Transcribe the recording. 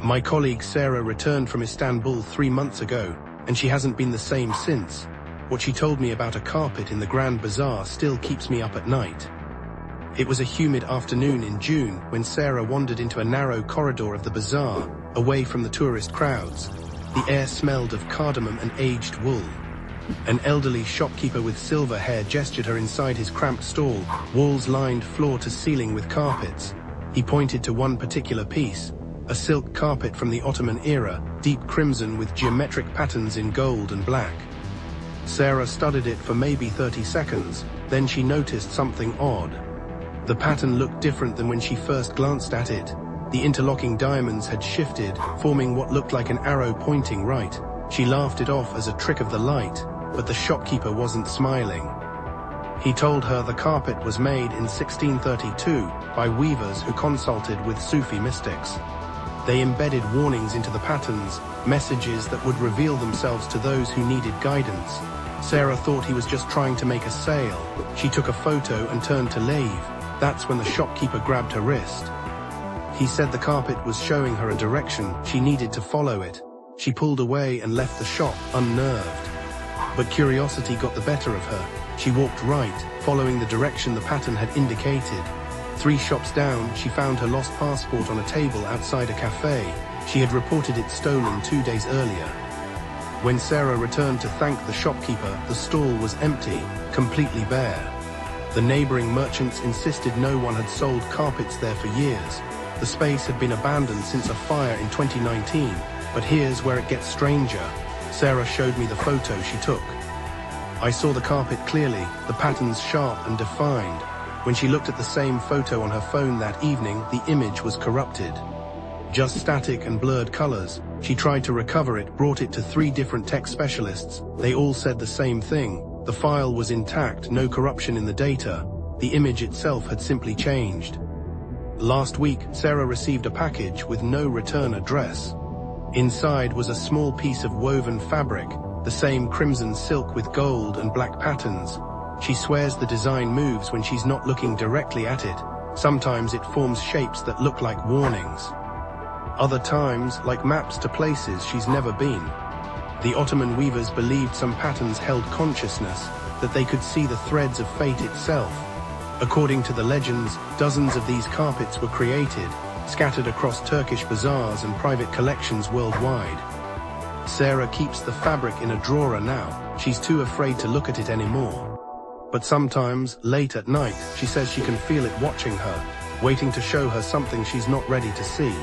My colleague Sarah returned from Istanbul 3 months ago, and she hasn't been the same since. What she told me about a carpet in the Grand Bazaar still keeps me up at night. It was a humid afternoon in June when Sarah wandered into a narrow corridor of the bazaar, away from the tourist crowds. The air smelled of cardamom and aged wool. An elderly shopkeeper with silver hair gestured her inside his cramped stall, walls lined floor to ceiling with carpets. He pointed to one particular piece, a silk carpet from the Ottoman era, deep crimson with geometric patterns in gold and black. Sarah studied it for maybe 30 seconds, then she noticed something odd. The pattern looked different than when she first glanced at it. The interlocking diamonds had shifted, forming what looked like an arrow pointing right. She laughed it off as a trick of the light, but the shopkeeper wasn't smiling. He told her the carpet was made in 1632 by weavers who consulted with Sufi mystics. They embedded warnings into the patterns, messages that would reveal themselves to those who needed guidance. Sarah thought he was just trying to make a sale. She took a photo and turned to leave. That's when the shopkeeper grabbed her wrist. He said the carpet was showing her a direction, she needed to follow it. She pulled away and left the shop, unnerved. But curiosity got the better of her. She walked right, following the direction the pattern had indicated. 3 shops down, she found her lost passport on a table outside a cafe. She had reported it stolen 2 days earlier. When Sarah returned to thank the shopkeeper, the stall was empty, completely bare. The neighboring merchants insisted no one had sold carpets there for years. The space had been abandoned since a fire in 2019, but here's where it gets stranger. Sarah showed me the photo she took. I saw the carpet clearly, the patterns sharp and defined. When she looked at the same photo on her phone that evening, the image was corrupted. Just static and blurred colors. She tried to recover it, brought it to 3 different tech specialists. They all said the same thing. The file was intact, no corruption in the data. The image itself had simply changed. Last week, Sarah received a package with no return address. Inside was a small piece of woven fabric, the same crimson silk with gold and black patterns. She swears the design moves when she's not looking directly at it. Sometimes it forms shapes that look like warnings. Other times, like maps to places she's never been. The Ottoman weavers believed some patterns held consciousness, that they could see the threads of fate itself. According to the legends, dozens of these carpets were created, scattered across Turkish bazaars and private collections worldwide. Sarah keeps the fabric in a drawer now. She's too afraid to look at it anymore. But sometimes, late at night, she says she can feel it watching her, waiting to show her something she's not ready to see.